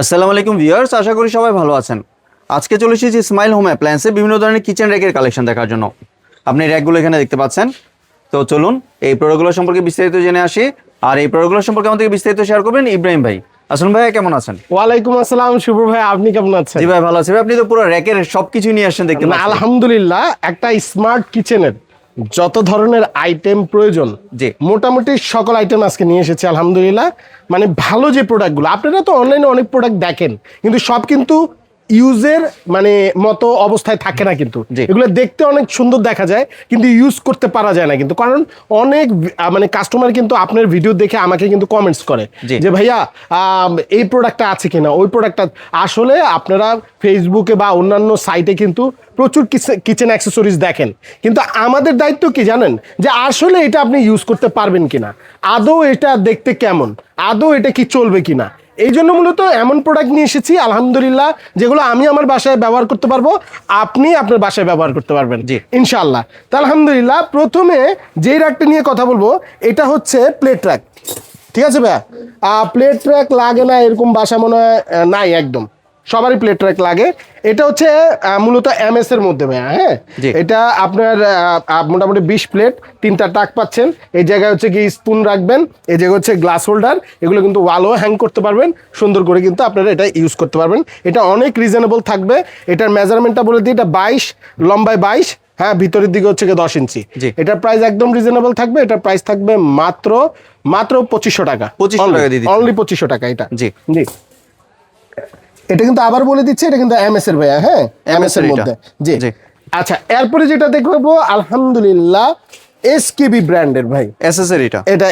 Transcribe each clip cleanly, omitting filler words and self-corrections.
আসসালামু আলাইকুম ভিউয়ার্স, আশা করি সবাই ভালো আছেন। আজকে চলে এসেছি স্মাইল হোম অ্যাপ্লায়েন্সে বিভিন্ন ধরনের কিচেন র্যাকের কালেকশন দেখার জন্য। আপনি র্যাকগুলো এখানে দেখতে পাচ্ছেন। তো চলুন এই প্রোডাক্টগুলো সম্পর্কে বিস্তারিত জেনে আসি। আর এই প্রোডাক্টগুলো সম্পর্কে আমাদেরকে বিস্তারিত শেয়ার করবেন ইব্রাহিম ভাই। আসুন ভাই, কেমন আছেন? ওয়ালাইকুম আসসালাম শুভ ভাই, আপনি কেমন আছেন? জি ভাই, ভালো আছি ভাই। আপনি তো পুরো র্যাকের সবকিছু নিয়ে আসছেন দেখতে পাচ্ছি। আলহামদুলিল্লাহ, একটা স্মার্ট কিচেনের যত ধরনের আইটেম প্রয়োজন, জি, মোটামুটি সকল আইটেম আজকে নিয়ে এসেছি আলহামদুলিল্লাহ। মানে ভালো যে প্রোডাক্টগুলো, আপনারা তো অনলাইনে অনেক প্রোডাক্ট দেখেন, কিন্তু সব কিন্তু ইউজের মানে মতো অবস্থায় থাকে না। কিন্তু জি। এগুলো দেখতে অনেক সুন্দর দেখা যায়, কিন্তু ইউজ করতে পারা যায় না। কিন্তু কারণ অনেক মানে কাস্টমার কিন্তু আপনার ভিডিও দেখে আমাকে কিন্তু কমেন্টস করে জি। যে ভাইয়া এই প্রোডাক্টটা আছে কিনা, ওই প্রোডাক্টটা। আসলে আপনারা ফেসবুকে বা অন্যান্য সাইটে কিন্তু প্রচুর কিচেন অ্যাক্সেসরিজ দেখেন, কিন্তু আমাদের দায়িত্ব কি জানেন, যে আসলে এটা আপনি ইউজ করতে পারবেন কিনা, আদৌ এটা দেখতে কেমন, আদৌ এটা কি চলবে কিনা। এই জন্য মূলত এমন প্রোডাক্ট নিয়ে এসেছি আলহামদুলিল্লাহ, যেগুলো আমি আমার বাসায় ব্যবহার করতে পারবো, আপনি আপনার বাসায় ব্যবহার করতে পারবেন জি। ইনশাআল্লাহ। তা আলহামদুলিল্লাহ, প্রথমে যেই র্যাকটা নিয়ে কথা বলবো, এটা হচ্ছে প্লেট র্যাক। ঠিক আছে ভাইয়া, প্লেট র্যাক লাগে না এরকম বাসা মনে হয় নাই, একদম সবারই প্লেট র্যাক লাগে। এটা হচ্ছে মূলত এমএস এর মধ্যে ভাইয়া। হ্যাঁ, জি। এটা আপনার মোটামুটি 20 প্লেট, 3টা টাক পাচ্ছেন। এই জায়গায় হচ্ছে কি স্পুন রাখবেন, এই জায়গায় হচ্ছে গ্লাস হোল্ডার। এগুলো কিন্তু ওয়ালও হ্যাং করতে পারবেন সুন্দর করে, কিন্তু আপনারা এটা ইউজ করতে পারবেন। এটা অনেক রিজনেবল থাকবে। এটার মেজারমেন্টটা বলে দিই, এটা 22 লম্বায় 22, হ্যাঁ ভিতরের দিকে হচ্ছে 10 ইঞ্চি। জি। এটার প্রাইস একদম রিজনেবল থাকবে। এটার প্রাইস থাকবে মাত্র 2500 টাকা। 2500 টাকা দিয়ে দিচ্ছেন। অনলি 2500 টাকা এটা। জি। জি, এটা কিন্তু আবার বলে দিচ্ছে, এটা কিন্তু এমএস এর ভাইয়া। হ্যাঁ, এমএস এর এটা। মধ্যে। জি। জি। আচ্ছা, এরপরে যেটা দেখবো আলহামদুলিল্লাহ এসকেবি ব্র্যান্ডের ভাই। এসএসএর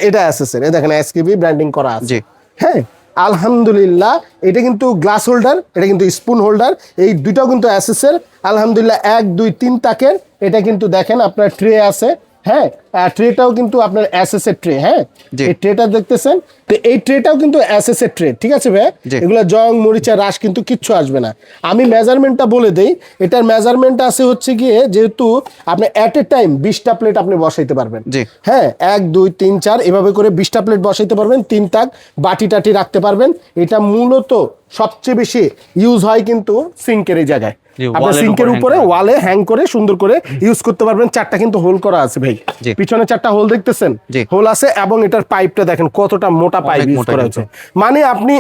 এটা এসএসএর, এই দেখেন এসকেবি ব্র্যান্ডিং করা আছে। জি। হ্যাঁ, আলহামদুলিল্লাহ, এটা কিন্তু গ্লাস হোল্ডার, এটা কিন্তু স্পুন হোল্ডার, এই দুটাও কিন্তু এসএসএর আলহামদুলিল্লাহ। 1 2 3 তাকের এটা কিন্তু দেখেন আপনার ট্রে আছে। হ্যাঁ, ট্রেটাও কিন্তু আপনার এসএস এর ট্রে। হ্যাঁ, জি। এই ট্রেটা দেখতেছেন, তো এই ট্রেটাও কিন্তু এসএস এর ট্রে। ঠিক আছে ভাই, জি। এগুলো জং মরিচা রাশ কিন্তু কিচ্ছু আসবে না। আমি মেজারমেন্টটা বলে দেই, এটার মেজারমেন্ট আছে হচ্ছে গিয়ে, যেহেতু আপনি অ্যাট এ টাইম 20টা প্লেট আপনি বসাইতে পারবেন। জি। হ্যাঁ, 1 2 3 4 এভাবে করে 20টা প্লেট বসাইতে পারবেন। 3 তাক বাটি টাটি রাখতে পারবেন। এটা মূলত সবচেয়ে বেশি ইউজ হয় কিন্তু সিঙ্কের এই জায়গায়। জি, আপনার ওয়ালের সিঙ্কের উপর উপরে hang করা। ওয়ালে হ্যাং করে সুন্দর করে ইউজ করতে পারবেন। 4টা কিন্তু হোল করা আছে ভাই। জি। পিছনে 4টা হোল দেখতেছেন, জি। হোল আছে। এবং এটার পাইপটা দেখেন কতটা মোটা পাইপ অনেক ইউজ মোটা করা কিন্তু। হয়েছে। মানে আপনি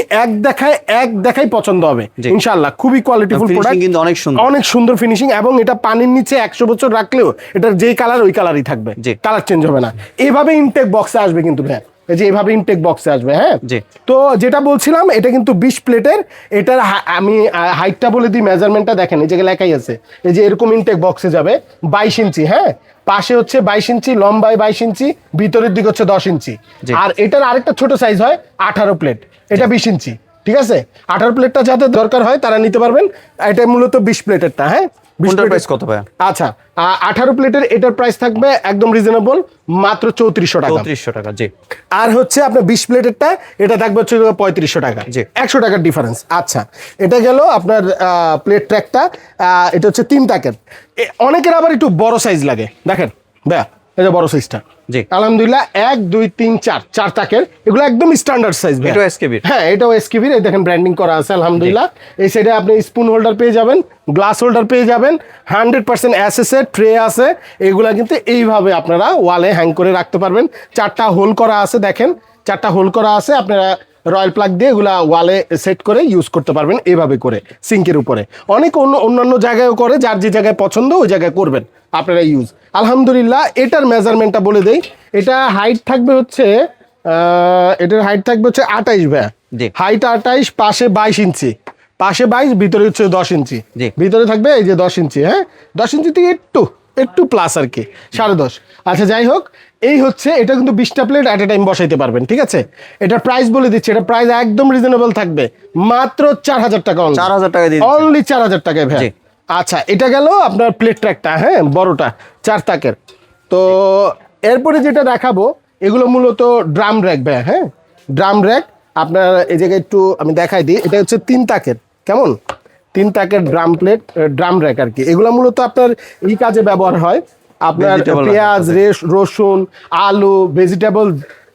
এক দেখাই পছন্দ হবে জি। ইনশাআল্লাহ। খুবই কোয়ালিটিফুল Finishing প্রোডাক্ট, কিন্তু অনেক সুন্দর। অনেক সুন্দর ফিনিশিং। এবং এটা পানির নিচে 100 বছর রাখলেও এটার যেই কালার ওই কালারই থাকবে, জি। কালার চেঞ্জ হবে না। এইভাবে ইনটেক বক্সে আসবে কিন্তু ভাই, এই যে এইভাবে ইনটেক বক্সে আসবে। হ্যাঁ, জি। তো যেটা বলছিলাম, এটা কিন্তু 20 প্লেটের। এটার আমি হাইটটা বলে দিই, মেজারমেন্টটা দেখেন এই জায়গায় লেখাই আছে। এই যে এরকম ইনটেক বক্সে যাবে 22 ইঞ্চি। হ্যাঁ, পাশে হচ্ছে 22 ইঞ্চি, লম্বায় 22 ইঞ্চি, ভিতরের দিকে হচ্ছে 10 ইঞ্চি। জি। আর এটার আরেকটা ছোট সাইজ হয় 18 প্লেট, এটা 20 ইঞ্চি। ঠিক আছে, 18 প্লেটটা যাদের দরকার হয় তারা নিতে পারবেন। এটা মূলত 20 প্লেটেরটা। হ্যাঁ, 20 কোনটার প্লেটের প্রাইস কত ভাই? আচ্ছা, 18 প্লেটের এটার প্রাইস থাকবে একদম রিজনেবল, মাত্র 3400 টাকা। 3400 টাকা। জি। আর হচ্ছে আপনার 20 প্লেটেরটা, এটা থাকবে হচ্ছে 3500 টাকা। জি। 100 টাকার ডিফারেন্স। আচ্ছা, এটা গেল আপনার প্লেট ট্র্যাকটা। এটা হচ্ছে 3 টাকের। অনেকের আবার একটু বড় সাইজ লাগে, দেখেন ভাইয়া, এই যে বড় সাইজটা। জি। আলহামদুলিল্লাহ 1 2 3 4 4 টাকের, এগুলো একদম স্ট্যান্ডার্ড সাইজ। এটাও এসকেবির? হ্যাঁ, এটাও এসকেবির। এই দেখেন ব্র্যান্ডিং করা আছে আলহামদুলিল্লাহ। এই সাইডে আপনি স্পুন হোল্ডার পেয়ে যাবেন, গ্লাস হোল্ডার পেয়ে যাবেন, 100% এসএসএর ট্রে আছে। এগুলা কিন্তু এইভাবে আপনারা ওয়ালে হ্যাং করে রাখতে পারবেন। 4টা হোল করা আছে, দেখেন 4টা হোল করা আছে। আপনারা রয়্যাল প্লাগ দিয়ে এগুলা ওয়ালে সেট করে ইউজ করতে পারবেন এইভাবে করে সিঙ্কের উপরে। অনেক অন্যান্য জায়গায়ও করে, যার যে জায়গায় পছন্দ ওই জায়গায় করবেন আপনারা ইউজ। আলহামদুলিল্লাহ, এটার মেজারমেন্টটা বলে দেই। এটা হাইট থাকবে হচ্ছে এটার হাইট থাকবে হচ্ছে 28 ভাইয়া। জি। হাইট 28, পাশে 22 ইঞ্চি, পাশে 22, ভিতরে হচ্ছে 10 ইঞ্চি। জি। ভিতরে থাকবে এই যে 10 ইঞ্চি। হ্যাঁ, 10 ইঞ্চি থেকে একটু প্লাস আর কি, 10.5। আচ্ছা, যাই হোক, এই হচ্ছে এটা কিন্তু 20টা প্লেট অ্যাট এ টাইম বসাইতে পারবেন। ঠিক আছে, এটার প্রাইস বলে দিচ্ছি, এটা প্রাইস একদম রিজনেবল থাকবে, মাত্র 4000 টাকা। 4000 টাকা দিয়ে দিচ্ছেন। অনলি 4000 টাকায় ভাই। জি। আচ্ছা, এটা গেল আপনার প্লেট ট্র্যাকটা। হ্যাঁ, বড়টা 4 তাকের। তো এরপরে যেটা দেখাবো, এগুলো মূলত ড্রাম র্যাক ভাই। হ্যাঁ, ড্রাম র্যাক আপনার এই জায়গায় একটু আমি দেখাই দিই। এটা হচ্ছে 3 তাকের, কেমন 3 তাকের ড্রাম র্যাক আর কি। এগুলো মূলত আপনার এই কাজে ব্যবহার হয়। আপনার Vegetable পেঁয়াজ, রাখা রসুন, আলু, ভেজিটেবল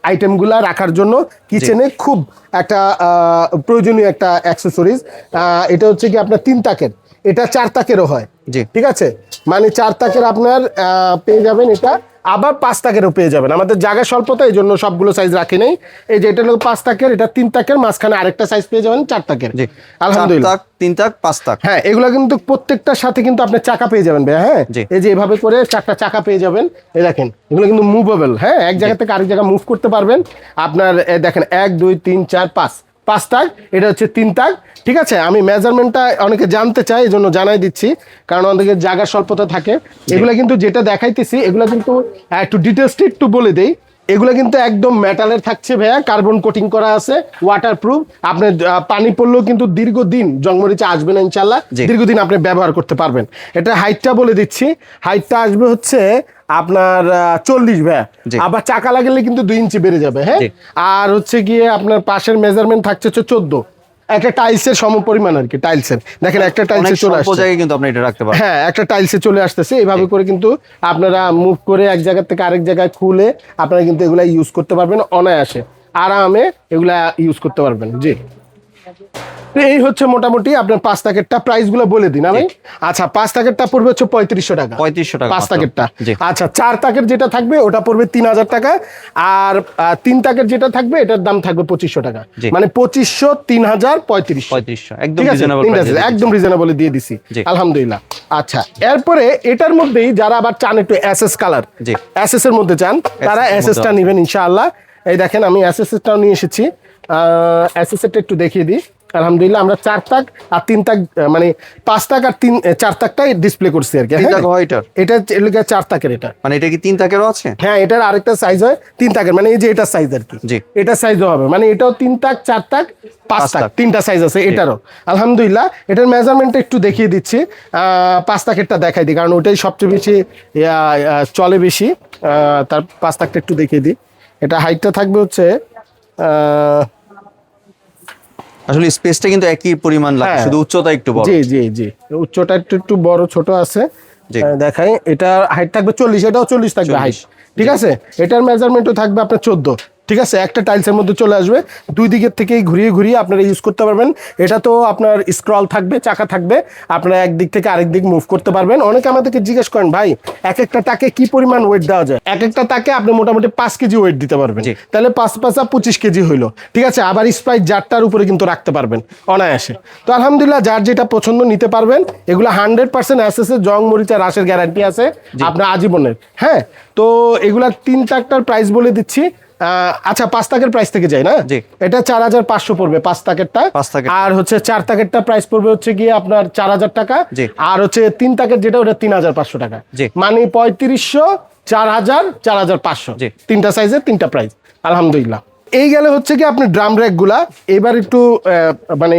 আইটেমগুলা রাখার জন্য কিচেনে খুব একটা প্রয়োজনীয় একটা অ্যাক্সেসরিজ। এটা হচ্ছে কি আপনার 3 তাকের, এটা 4 তাকেরও হয়। জি। ঠিক আছে, মানে 4 তাকের আপনার পেয়ে যাবেন, এটা আবার 5 তাকেরও পেয়ে যাবেন। আমাদের জায়গা স্বল্পতা, এই জন্য সবগুলো সাইজ রাখি নাই। এই যে এটা হলো 5 তাকের, এটা 3 তাকের, মাঝখানে আরেকটা সাইজ পেয়ে যাবেন 4 তাকের। জি, আলহামদুলিল্লাহ। 4 তাক, 3 তাক, 5 তাক। হ্যাঁ, এগুলো কিন্তু প্রত্যেকটার সাথে কিন্তু আপনি চাকা পেয়ে যাবেন ভাই। হ্যাঁ, জি। এই যে এভাবে করে 4টা চাকা পেয়ে যাবেন। এই দেখেন, এগুলো কিন্তু মুভেবল। হ্যাঁ, এক জায়গা থেকে আরেক জায়গা মুভ করতে পারবেন আপনার। দেখেন 1 2 3 4 5 তাক, এটা হচ্ছে 3 তাক। ঠিক আছে, আমি মেজারমেন্টটা অনেকে জানতে চাই, এই জন্য জানাই দিচ্ছি, কারণ অনেকের জায়গার স্বল্পতা থাকে। এগুলো কিন্তু যেটা দেখাইতেছি, এগুলো কিন্তু একটু ডিটেলসটি একটু বলে দেই। এগুলো কিন্তু একদম মেটালের থাকছে ভাইয়া, কার্বন কোটিং করা আছে, ওয়াটারপ্রুফ। আপনি পানি পড়লেও কিন্তু দীর্ঘদিন জংমরিচা আসবে না ইনশাল্লাহ, জি। দীর্ঘদিন আপনি ব্যবহার করতে পারবেন। এটা হাইটটা বলে দিচ্ছি, হাইটটা আসবে হচ্ছে আপনার 40 ভাইয়া। জি। আবার চাকা লাগলে কিন্তু 2 ইঞ্চি বেড়ে যাবে। হ্যাঁ, জি। আর হচ্ছে গিয়ে আপনার পাশের মেজারমেন্ট থাকছে হচ্ছে 14, একটা টাইলসের সমপরিমাণ আর কি। টাইলসের দেখেন একটা অনেক টাইলসে চলে স্বল্প আসছে। জায়গায় কিন্তু আপনি এটা রাখতে পারেন। হ্যাঁ, একটা টাইলসে চলে আসতেছে। এইভাবে করে কিন্তু আপনারা মুভ করে এক জায়গা থেকে আরেক জায়গায় খুলে আপনারা কিন্তু এগুলা ইউজ করতে পারবেন অনায়াসে, আরামে এগুলা ইউজ করতে পারবেন। জি, তো এই হচ্ছে মোটামুটি আপনার 5 তাকেরটা প্রাইস গুলো বলে দিন আমি। আচ্ছা, 5 তাকেরটা পড়বে হচ্ছে 3500 টাকা। 3500 টাকা 5 মাত্র। তাকেরটা। জি। আচ্ছা, 4 তাকের যেটা থাকবে ওটা পড়বে 3000 টাকা, আর 3 তাকের যেটা থাকবে এটার দাম থাকবে 2500 টাকা। জি। মানে 2500, 3000, 3500। 3500 একদম ঠিক আছে, রিজনেবল তিনটা প্রাইসে। একদম রিজনেবলে দিয়ে দিছি। জি। আলহামদুলিল্লাহ। আচ্ছা, এরপরে এটার মধ্যেই যারা আবার চান একটু এসএস কালার, জি। এসএস এর মধ্যে চান, তারা SS এর এসএসটা মধ্যে নেবেন ইনশাআল্লাহ। এই দেখেন, আমি এসএসটাও নিয়ে এসেছি। এসএস এরটা একটু দেখিয়ে দিই। আলহামদুলিল্লাহ, আমরা 4 তাক আর 3 তাক, মানে 5 তাক আর 4 তাকটাই ডিসপ্লে করছি আর কি। 3 হ্যাঁ, তাক হয় এটার? এটা 4 তাকের এটা। মানে এটা কি 3 তাকেরও আছে? হ্যাঁ, এটার আরেকটা সাইজ হয় 3 তাকের, মানে এই যে এটা সাইজ আর কি। জি। এটা সাইজও হবে, মানে এটাও 3 তাক, 4 তাক, 5 তাক, 3টা সাইজ আছে এটারও। আলহামদুলিল্লাহ, এটার মেজারমেন্টটা একটু দেখিয়ে দিচ্ছি। 5 তাকেরটা দেখাই দিই, কারণ ওটাই সবচেয়ে বেশি চলে বেশি। তার 5 তাকটা একটু দেখিয়ে দিই। এটা হাইটটা থাকবে হচ্ছে আসলে স্পেসটা কিন্তু একই পরিমাণ লাগে, হ্যাঁ। শুধু উচ্চতা একটু বড়। জি জি জি, উচ্চটা একটু একটু বড় ছোট আছে। জি। দেখাই, এটা হাইট থাকবে 40, এটাও 40 থাকবে 40 হাইট। ঠিক আছে, এটার মেজারমেন্টও থাকবে আপনার 14। ঠিক আছে, একটা টাইলসের মধ্যে চলে আসবে, দুই দিকের থেকেই ঘুরিয়ে ঘুরিয়ে আপনারা ইউজ করতে পারবেন। এটা তো আপনার স্ক্রল থাকবে, চাকা থাকবে, আপনারা একদিক থেকে আরেক দিক মুভ করতে পারবেন। অনেকে আমাদেরকে জিজ্ঞেস করেন, ভাই এক একটা তাকে কি পরিমাণ ওয়েট দেওয়া যায়? এক একটা তাকে আপনি মোটামুটি 5 কেজি ওয়েট দিতে পারবেন, জি। তাহলে 5 5 25 কেজি হইলো। ঠিক আছে, আবার স্প্রাইট জারটার উপরে কিন্তু রাখতে পারবেন অনায়াসে। তো আলহামদুলিল্লাহ, যার যেটা পছন্দ নিতে পারবেন। এগুলো 100% এসএস এর জং মরিচা রাশের গ্যারান্টি আছে আপনার আজীবনের। হ্যাঁ, তো এগুলা 3 তাকটার প্রাইস বলে দিচ্ছি। আচ্ছা, 5 তাকের প্রাইস থেকে যায় না, জি। এটা 4500 পড়বে 5 তাকেরটা। 5 তাকের। আর হচ্ছে 4 তাকেরটা প্রাইস পড়বে হচ্ছে গিয়ে আপনার 4000 টাকা। জি। আর হচ্ছে 3 তাকের যেটা, ওটা 3500 টাকা। জি। মানে 3500, 4000, 4500। জি। 3টা সাইজের 3টা প্রাইস। আলহামদুলিল্লাহ। এই গেলে হচ্ছে কি আপনি ড্রাম র্যাক গুলা। এবার একটু মানে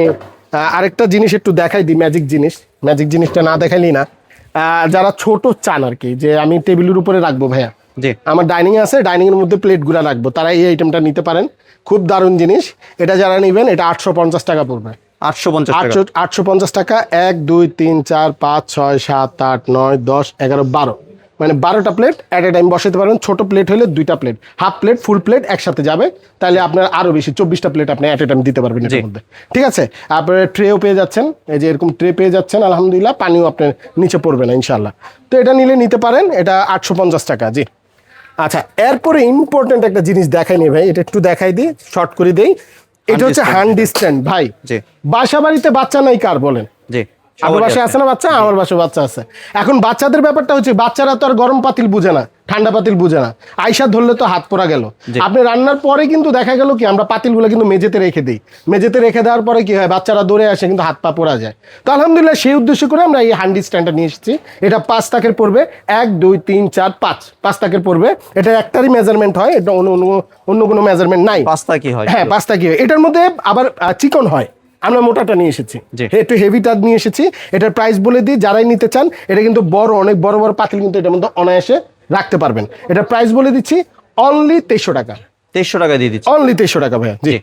আরেকটা জিনিস একটু দেখাই দিই, ম্যাজিক জিনিস। ম্যাজিক জিনিসটা না দেখাইলি না। যারা ছোট চান আর কি, যে আমি টেবিলের উপরে রাখবো ভাইয়া, জি। আমার ডাইনিং আছে, ডাইনিং এর মধ্যে প্লেটগুলো রাখবো, তারা এই আইটেমটা নিতে পারেন। খুব দারুণ জিনিস। এটা যারা নেবেন, এটা 850 টাকা পড়বে। 850 টাকা। 850 টাকা। 1 2 3 4 5 6 7 8 9 10 11 12, মানে 12টা প্লেট এট এ টাইম বসাতে পারবেন। ছোট প্লেট হলে 2টা plate, half plate, full plate একসাথে যাবে, তাহলে আপনার আরো বেশি 24টা প্লেট আপনি এট এ টাইম দিতে পারবেন এটার মধ্যে। ঠিক আছে, আপনার ট্রেও পেয়ে যাচ্ছেন, এই যে এরকম ট্রে পেয়ে যাচ্ছেন। আলহামদুলিল্লাহ, পানিও আপনার নিচে পড়বে না ইনশাল্লাহ। তো এটা নিলে নিতে পারেন, এটা 850 টাকা। জি। আচ্ছা, এরপরে ইম্পর্টেন্ট একটা জিনিস দেখাই নি ভাই, এটা একটু দেখাই দিই, শর্ট করে দেই। এটা হচ্ছে হ্যান্ড স্ট্যান্ড ভাই। জি। বাসা বাড়িতে বাচ্চা নাই কার বলেন? জি। আপনার বাসায় আছে না বাচ্চা? আমার বাসায় বাচ্চা আছে। এখন বাচ্চাদের ব্যাপারটা হচ্ছে, বাচ্চারা তো আর গরম পাতিল বুঝে না, ঠান্ডা পাতিল বুঝে না। আইসা ধরলে তো হাত পোড়া গেল। আপনি রান্নার পরে কিন্তু দেখা গেল কি, আমরা পাতিলগুলো কিন্তু মেঝেতে রেখে দিই। মেঝেতে রেখে দেওয়ার পরে কি হয়, বাচ্চারা দৌড়ে আসে, কিন্তু হাত পা পোড়া যায়। তো আলহামদুলিল্লাহ, সেই উদ্দেশ্য করে আমরা এই হ্যান্ডি স্ট্যান্ডটা নিয়ে এসেছি। এটা 5 তাকের পড়বে। 1 2 3 4 5 তাকের পড়বে। এটা একটারই মেজারমেন্ট হয়, এটা অন্য কোনো মেজারমেন্ট নাই। পাস্তা কি হয়? হ্যাঁ, 5 তাকি হয়। এটার মধ্যে আবার চিকন হয়। আমরা মোটাটা নিয়ে এসেছি, জি। একটু হেভিটা নিয়ে এসেছি। এটার প্রাইস বলে দিই, যারাই নিতে চান। এটা কিন্তু বড়, অনেক বড় বড় পাতিল কিন্তু এটার মধ্যে অনায়াসে রাখতে পারবেন। এটার প্রাইস বলে দিচ্ছি অনলি 2300 টাকা। 2300 টাকা দিয়ে দিচ্ছি। অনলি 2300 টাকা ভাইয়া। জি। জি।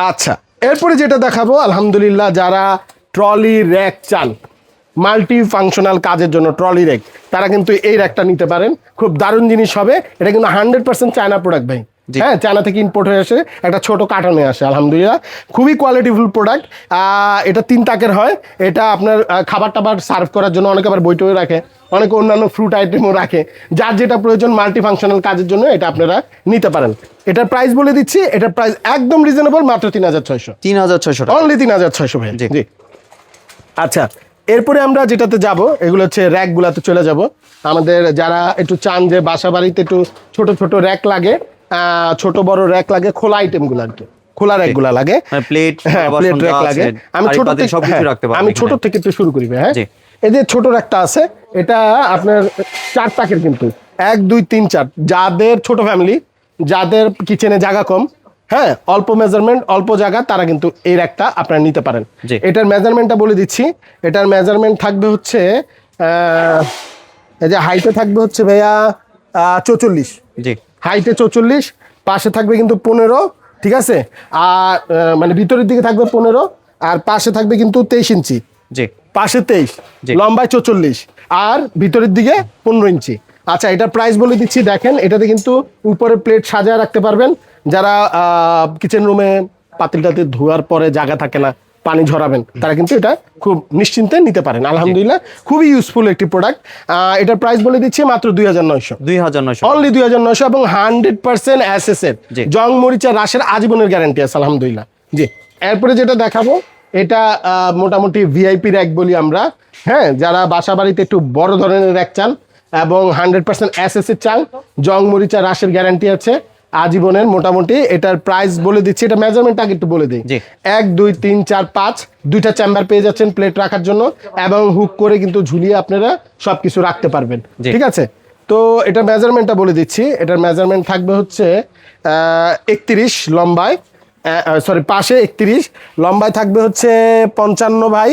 আচ্ছা, এরপরে যেটা দেখাবো, আলহামদুলিল্লাহ, যারা ট্রলি র্যাক চান, মাল্টি ফাংশনাল কাজের জন্য ট্রলি র্যাক, তারা কিন্তু এই র্যাকটা নিতে পারেন। খুব দারুণ জিনিস হবে। এটা কিন্তু 100% চায়না প্রোডাক্ট ভাই। জি। হ্যাঁ, চায়না থেকে ইম্পোর্ট হয়ে আসে, একটা ছোট কার্টনে আসে। আলহামদুলিল্লাহ খুবই কোয়ালিটিফুল প্রোডাক্ট। এটা 3 তাকের হয়। এটা আপনার খাবার টাবার সার্ভ করার জন্য, অনেকে আবার বইটই রাখে, অনেকে অন্যান্য ফ্রুট আইটেমও রাখে। যার যেটা প্রয়োজন মাল্টি ফাংশনাল কাজের জন্য এটা আপনারা নিতে পারেন। এটার প্রাইস বলে দিচ্ছি, এটার প্রাইস একদম রিজনেবল, মাত্র 3600। 3600 টাকা। অনলি 3600 ভাই। জি। জি। আচ্ছা, এরপরে আমরা যেটাতে যাব এগুলো হচ্ছে র্যাকগুলাতে চলে যাব। আমাদের যারা একটু চান যে বাসা বাড়িতে একটু ছোট ছোট র্যাক লাগে, ছোট বড় র্যাক লাগে, খোলা আইটেমগুলো আর কি, খোলা র্যাকগুলো লাগে, প্লেট, হ্যাঁ প্লেট র্যাক লাগে। আমি ছোট থেকে সবকিছু রাখতে পারবেন। আমি ছোট থেকে একটু শুরু করি ভাই। হ্যাঁ, জি। এই যে ছোট র্যাকটা আছে, এটা আপনার 4 তাকের, কিন্তু 1 2 3 4, যাদের ছোট ফ্যামিলি, যাদের কিচেনে জায়গা কম, হ্যাঁ অল্প মেজারমেন্ট অল্প জায়গা, তারা কিন্তু এই র্যাকটা আপনারা নিতে পারেন। জি। এটার মেজারমেন্টটা বলে দিচ্ছি। এটার মেজারমেন্ট থাকবে হচ্ছে এই যে হাইটে থাকবে হচ্ছে ভাইয়া 44, জি। হাইটে 44, পাশে থাকবে কিন্তু 15, ঠিক আছে। আর মানে ভিতরের দিকে থাকবে 15, আর পাশে থাকবে কিন্তু 23 ইঞ্চি, জি। পাশে 23, জি। লম্বায় 44, আর ভিতরের দিকে 15 ইঞ্চি। আচ্ছা, এটার প্রাইস বলে দিচ্ছি। দেখেন, এটাতে কিন্তু উপরে প্লেট সাজায় রাখতে পারবেন। যারা কিচেন রুমে পাতিলটাতে ধোয়ার পরে জায়গা থাকে না, পানি ঝরাবেন, তারা কিন্তু এটা খুব নিশ্চিন্তে নিতে পারেন। আলহামদুলিল্লাহ খুবই ইউজফুল একটি প্রোডাক্ট। এটার প্রাইস বলে দিচ্ছি মাত্র 2900। 2900। অনলি 2900 এবং 100% অ্যাসেসের জি। জং মরিচা রাশের আজীবনের গ্যারান্টি আছে। আলহামদুলিল্লাহ। জি। এরপরে যেটা দেখাবো, এটা মোটামুটি ভিআইপি র্যাক বলি আমরা। হ্যাঁ, যারা বাসা বাড়িতে একটু বড় ধরনের র্যাক চান এবং 100% অ্যাসেসের চান, জং মরিচা রাশের গ্যারান্টি আছে আজীবনের। মোটামুটি এটার প্রাইস বলে দিচ্ছি, এটা মেজারমেন্ট আগে একটু বলে দিই। জি। 1 2 3 4 5, দুইটা চেম্বার পেয়ে যাচ্ছেন প্লেট রাখার জন্য, এবং হুক করে কিন্তু ঝুলিয়ে আপনারা সবকিছু রাখতে পারবেন। জি। ঠিক আছে। তো এটা মেজারমেন্টটা বলে দিচ্ছি। এটার মেজারমেন্ট থাকবে হচ্ছে 31 লম্বায়, সরি পাশে 31, লম্বায় থাকবে হচ্ছে 55 ভাই,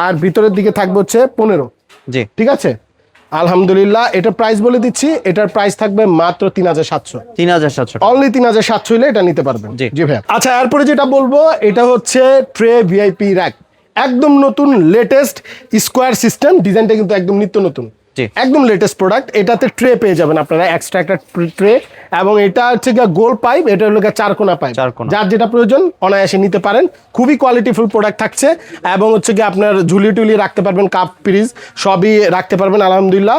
আর ভিতরের দিকে থাকবে হচ্ছে 15। জি। ঠিক আছে। আলহামদুলিল্লাহ এটার প্রাইস বলে দিচ্ছি। এটার প্রাইস থাকবে মাত্র 3700। 3700 টাকা। অনলি 3700 হলে এটা নিতে পারবেন। জি। জি ভাইয়া। আচ্ছা, এরপরে যেটা বলবো এটা হচ্ছে ট্রে ভিআইপি র্যাক, একদম নতুন লেটেস্ট স্কোয়ার সিস্টেম, ডিজাইনটা কিন্তু একদম নিত্য নতুন, জি। একদম লেটেস্ট প্রোডাক্ট। এটাতে ট্রে পেয়ে যাবেন আপনারা, এক্সট্রা একটা ট্রে, এবং এটা হচ্ছে গিয়ে গোল পাইপ, এটা হলো গিয়ে 4 কোনা পাইপ। চারকোনা। যার যেটা প্রয়োজন অনায়াসে নিতে পারেন। খুবই কোয়ালিটিফুল প্রোডাক্ট থাকছে, এবং হচ্ছে গিয়ে আপনার ঝুলি টুলি রাখতে পারবেন, কাপ পিরিজ সবই রাখতে পারবেন। আলহামদুলিল্লাহ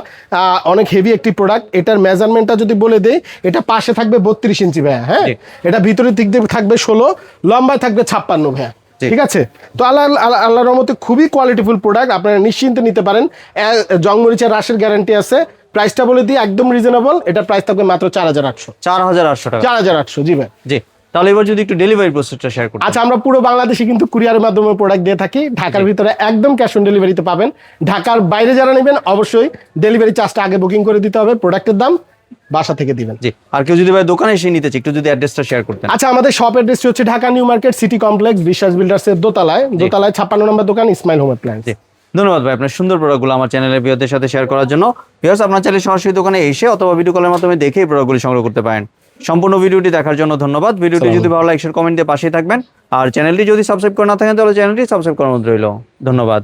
অনেক হেভি একটি প্রোডাক্ট। এটার মেজারমেন্টটা যদি বলে দেই, এটা পাশে থাকবে 32 ইঞ্চি ভাইয়া। হ্যাঁ, জি। এটা ভিতরের দিক দিয়ে থাকবে 16, লম্বায় থাকবে 56 ভাইয়া। জি। ঠিক আছে। তো আল্লাহর রহমতে খুবই কোয়ালিটিফুল প্রোডাক্ট, আপনারা নিশ্চিন্তে নিতে পারেন। জংমরিচের রাশের গ্যারান্টি আছে। প্রাইসটা বলে দিই একদম রিজনেবল, এটা প্রাইস থাকবে মাত্র 4800। 4800 টাকা। 4800, জি ভাই। জি। তাহলে এবার যদি একটু ডেলিভারি প্রসেসটা শেয়ার করতে। আচ্ছা, আমরা পুরো বাংলাদেশে কিন্তু কুরিয়ারের মাধ্যমে প্রোডাক্ট দিয়ে থাকি। ঢাকার ভিতরে একদম ক্যাশ অন ডেলিভারিতে পাবেন। ঢাকার বাইরে যারা নেবেন অবশ্যই ডেলিভারি চার্জটা আগে বুকিং করে দিতে হবে, প্রোডাক্টের দাম বাসা থেকে দিবেন। জি। আর কেউ যদি ভাই দোকানে এসে নিতে চায়, একটু যদি অ্যাড্রেসটা শেয়ার করতেন। আচ্ছা, আমাদের শপ অ্যাড্রেসটি হচ্ছে Dhaka new market city complex, বিশ্বাস বিল্ডার্সের দোতলায় 56 নম্বর দোকান, ইসমাইল হোম অ্যাপ্লায়েন্স। জি। ধন্যবাদ ভাই আপনার সুন্দর প্রোডাক্টগুলো আমার চ্যানেলের ভিউয়ারদের সাথে শেয়ার করার জন্য। ভিউয়ার্স, আপনার চাইলে সরাসরি দোকানে এসে অথবা ভিডিও কলের মাধ্যমে দেখে এই প্রোডাক্টগুলি সংগ্রহ করতে পারেন। সম্পূর্ণ ভিডিওটি দেখার জন্য ধন্যবাদ। ভিডিওটি যদি ভালো লাগে কমেন্ট দিয়ে পাশেই থাকবেন, আর চ্যানেলটি যদি সাবস্ক্রাইব করে না থাকেন তাহলে চ্যানেলটি সাবস্ক্রাইব করার অনুরোধ রইল। ধন্যবাদ।